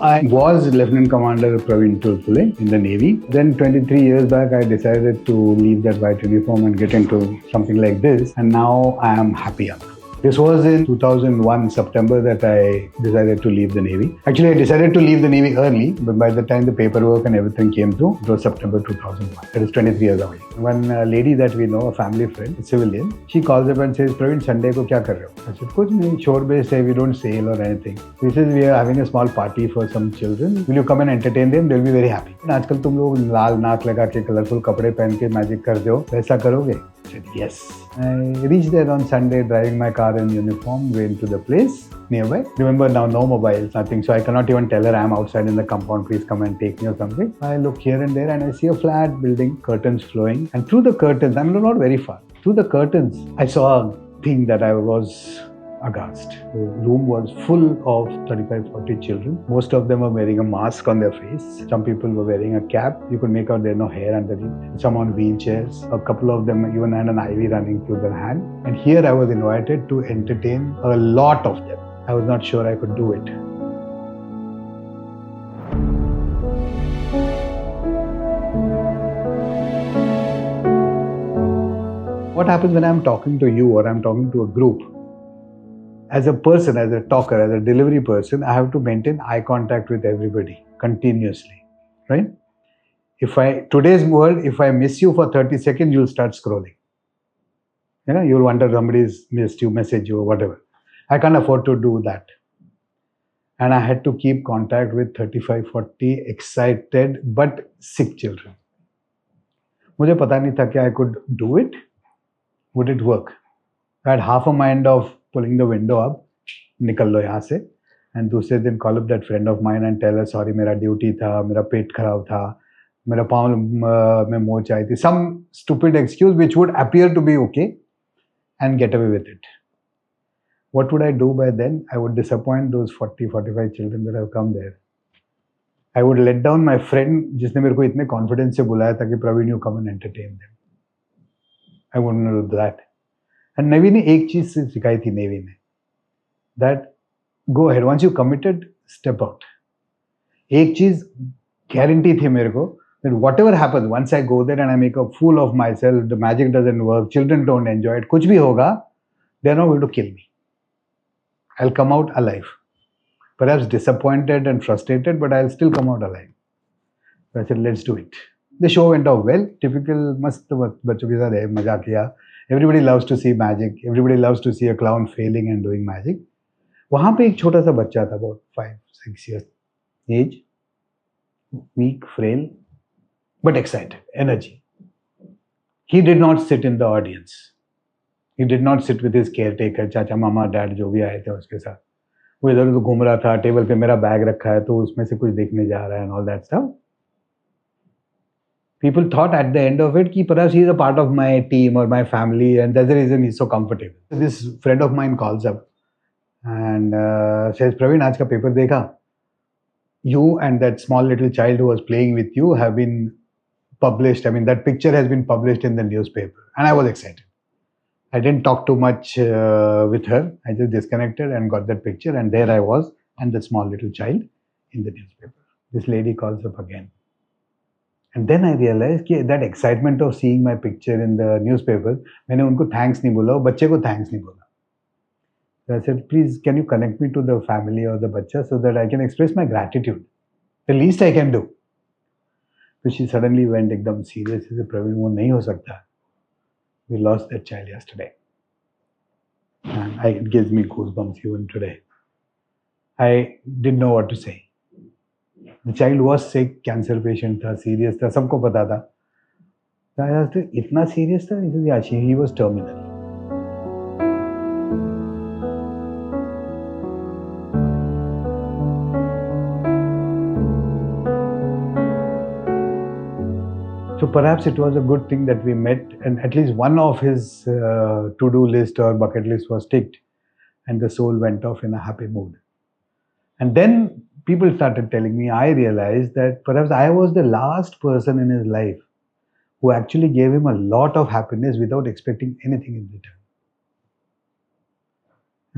I was Lieutenant Commander Pravin Tulpule in the Navy. Then 23 years back, I decided to leave that white uniform and get into something like this. And now I am happy uncle. This was in 2001, September, that I decided to leave the Navy. Actually, I decided to leave the Navy early, but by the time the paperwork and everything came through, it was September 2001. That is 23 years away. One lady that we know, a family friend, a civilian, she calls up and says, Pravin, Sunday ko kya kar rahe ho? I said, kuch nahi, shore base hai, we don't sail or anything. He says, we are having a small party for some children. Will you come and entertain them? They'll be very happy. आजकल तुम लोग लाल नाक लगा के colourful कपड़े पहन के magic करते हो, वैसा करोगे? I said, yes. I reached there on Sunday, driving my car in uniform, went to the place nearby. Remember now, no mobiles, nothing. So I cannot even tell her I'm outside in the compound, please come and take me or something. I look here and there and I see a flat building, curtains flowing. And through the curtains, I'm not very far, through the curtains, I saw a thing that I was aghast. The room was full of 35-40 children. Most of them were wearing a mask on their face. Some people were wearing a cap. You could make out there no hair underneath. Some on wheelchairs. A couple of them even had an IV running through their hand. And here I was invited to entertain a lot of them. I was not sure I could do it. What happens when I'm talking to you or I'm talking to a group? As a person, as a talker, as a delivery person, I have to maintain eye contact with everybody continuously, right? Today's world, if I miss you for 30 seconds, you'll start scrolling. You'll wonder somebody's missed you, message you or whatever. I can't afford to do that. And I had to keep contact with 35-40 excited but sick children. मुझे पता नहीं था कि I could do it. Would it work? I had half a mind of pulling the window up, निकल लो यहाँ से, and दूसरे दिन call up that friend of mine and tell her, sorry, मेरा duty था, मेरा पेट खराब था, मेरा पाँव में मोच आई थी, some stupid excuse which would appear to be okay, and get away with it. What would I do by then? I would disappoint those 40-45 children that have come there. I would let down my friend जिसने मेरे को इतने confidence से बुलाया था कि Pravin, you come and entertain them. I wouldn't do that. And navy ने एक चीज सिखाई थी नेवी में, that go ahead, once you committed, step out. एक चीज guarantee थी मेरे को, that whatever happens, once I go there and I make a fool of myself, the magic doesn't work, children don't enjoy it, कुछ भी होगा, they're not going to kill me. I'll come out alive. Perhaps disappointed and frustrated, but I'll still come out alive. So I said, let's do it. The show went off well. Typical मस्त बच्चों के साथ मजा किया. Everybody loves to see magic. Everybody loves to see a clown failing and doing magic. वहाँ पे एक छोटा सा बच्चा था, about 5-6 years age, weak, frail, but excited, energy. He did not sit in the audience. He did not sit with his caretaker, चाचा, मामा, dad, जो भी आए थे उसके साथ. वो इधर उधर घूम रहा था, टेबल पे मेरा बैग रखा है तो उसमें से कुछ देखने जा रहा है and all that stuff. People thought at the end of it that perhaps he's a part of my team or my family and that's the reason he's so comfortable. This friend of mine calls up and says, Pravin, आज का paper देखा? You and that small little child who was playing with you have been published. I mean, that picture has been published in the newspaper. And I was excited. I didn't talk too much with her. I just disconnected and got that picture. And there I was and the small little child in the newspaper. This lady calls up again. And then I realized that excitement of seeing my picture in the newspaper, मैंने उनको thanks नहीं बोला, बच्चे को thanks नहीं बोला. So I said, please, can you connect me to the family or the बच्चा so that I can express my gratitude? The least I can do. So she suddenly went एकदम serious. She said, Pravin, वो नहीं हो सकता. We lost that child yesterday. And it gives me goosebumps even today. I didn't know what to say. The child was sick, cancer patient था, serious था, सबको पता था. So I asked, इतना serious था? He said, yeah, he was terminal. So perhaps it was a good thing that we met and at least one of his to-do list or bucket list was ticked and the soul went off in a happy mood. And then people started telling me, I realized that perhaps I was the last person in his life who actually gave him a lot of happiness without expecting anything in return.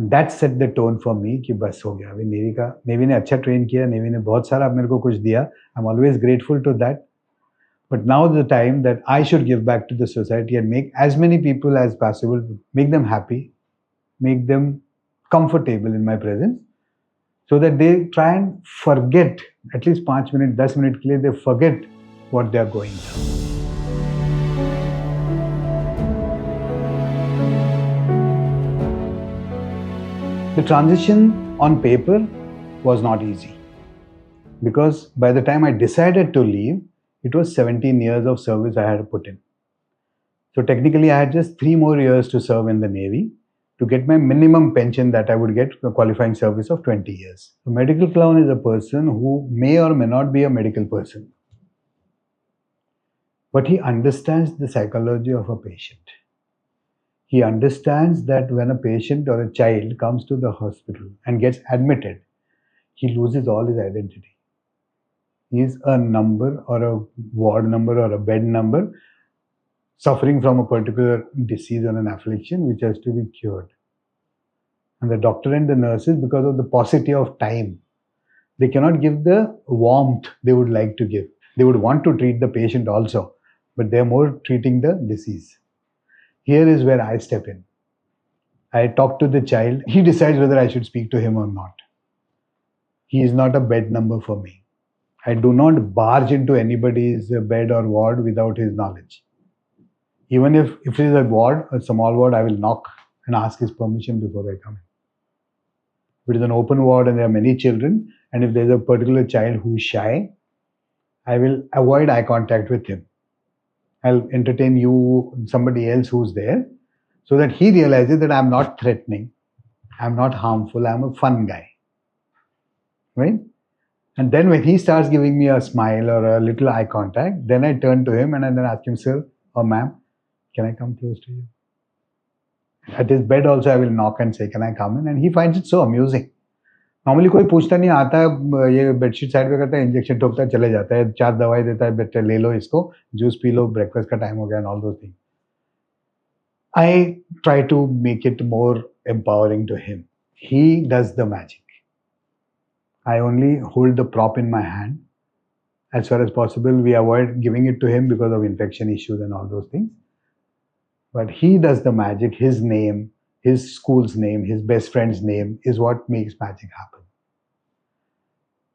That set the tone for me कि बस हो गया अभी navy ने अच्छा train किया, navy ने बहुत सारा मेरे को कुछ दिया, I am always grateful to that. But now is the time that I should give back to the society and make as many people as possible, make them happy, make them comfortable in my presence, so that they try and forget, at least 5 minutes, 10 minutes के लिए they forget what they are going through. The transition on paper was not easy because by the time I decided to leave, it was 17 years of service I had put in. So technically, I had just 3 more years to serve in the Navy to get my minimum pension that I would get for qualifying service of 20 years. A medical clown is a person who may or may not be a medical person, but he understands the psychology of a patient. He understands that when a patient or a child comes to the hospital and gets admitted, he loses all his identity. He is a number or a ward number or a bed number suffering from a particular disease or an affliction which has to be cured. And the doctor and the nurses, because of the paucity of time, they cannot give the warmth they would like to give. They would want to treat the patient also, but they are more treating the disease. Here is where I step in. I talk to the child. He decides whether I should speak to him or not. He is not a bed number for me. I do not barge into anybody's bed or ward without his knowledge. Even if it is a ward, a small ward, I will knock and ask his permission before I come in. If it is an open ward and there are many children, and if there is a particular child who is shy, I will avoid eye contact with him. I'll entertain you, somebody else who's there, so that he realizes that I'm not threatening, I'm not harmful, I'm a fun guy. Right? And then when he starts giving me a smile or a little eye contact, then I turn to him and I then ask him, sir or ma'am, can I come close to you? At his bed also I will knock and say, can I come in? And he finds it so amusing. Normally कोई पूछता नहीं, आता है ये bedsheet side पे करता है, injection ठोकता है, चले जाता है, 4 दवाई देता है, बेटे ले लो इसको, जूस पी लो, ब्रेकफास्ट का टाइम हो गया, and all those things. I try to make it more empowering to him. He does the magic. I only hold the prop in my hand. As far as possible, we avoid giving it to him because of infection issues and all those things. But he does the magic. His name, his school's name, his best friend's name is what makes magic happen.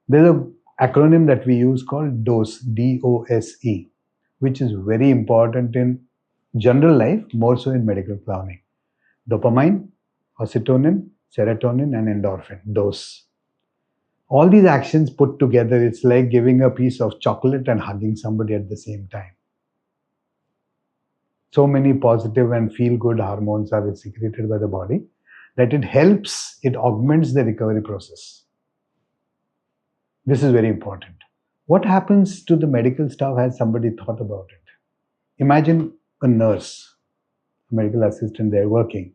There's an acronym that we use called DOSE, D-O-S-E, which is very important in general life, more so in medical clowning. Dopamine, oxytocin, serotonin, and endorphin, DOSE. All these actions put together, it's like giving a piece of chocolate and hugging somebody at the same time. So many positive and feel-good hormones are secreted by the body that it helps, it augments the recovery process. This is very important. What happens to the medical staff? Has somebody thought about it? Imagine a nurse, a medical assistant there working,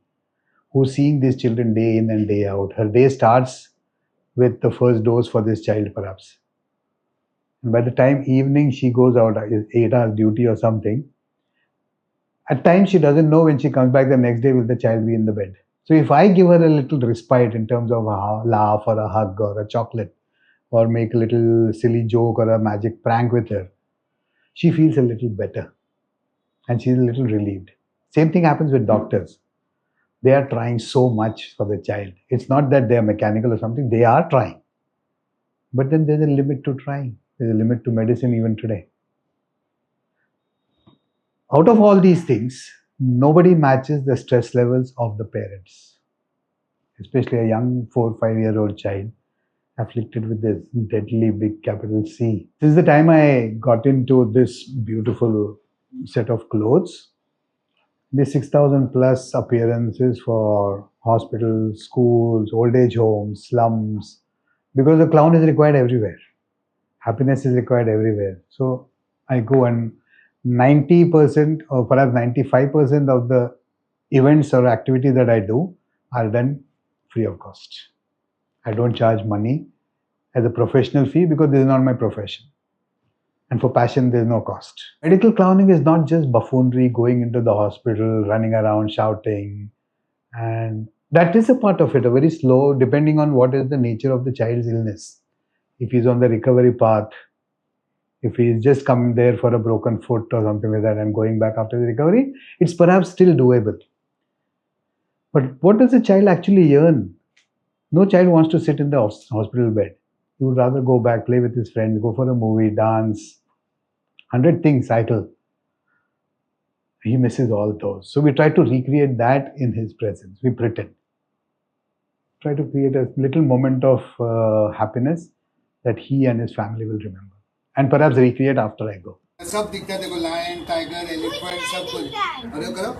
who's seeing these children day in and day out. Her day starts with the first dose for this child perhaps. And by the time evening she goes out, 8 hours duty or something, at times she doesn't know when she comes back the next day will the child be in the bed. So if I give her a little respite in terms of a laugh or a hug or a chocolate or make a little silly joke or a magic prank with her, she feels a little better and she's a little relieved. Same thing happens with doctors. They are trying so much for the child. It's not that they are mechanical or something. They are trying. But then there's a limit to trying. There's a limit to medicine even today. Out of all these things, nobody matches the stress levels of the parents, especially a young 4 or 5-year-old child afflicted with this deadly big capital C. This is the time I got into this beautiful set of clothes. The 6,000 plus appearances for hospitals, schools, old age homes, slums, because the clown is required everywhere. Happiness is required everywhere. So I go, and 90% or perhaps 95% of the events or activities that I do are done free of cost. I don't charge money as a professional fee because this is not my profession. And for passion, there's no cost. Medical clowning is not just buffoonery, going into the hospital, running around, shouting, and That is a part of it, a very slow, depending on what is the nature of the child's illness. If he's on the recovery path, if he's just come there for a broken foot or something like that and going back after the recovery, it's perhaps still doable. But what does the child actually yearn? No child wants to sit in the hospital bed. He would rather go back, play with his friends, go for a movie, dance, 100 things, cycle. He misses all those. So we try to recreate that in his presence. We pretend. Try to create a little moment of happiness that he and his family will remember. And perhaps recreate after I go. सब दिखता है देखो lion tiger elephant सब कुछ अरे करो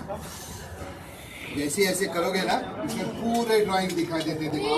जैसे ऐसे करोगे ना इसमें पूरे ड्राइंग दिखाई देते देखो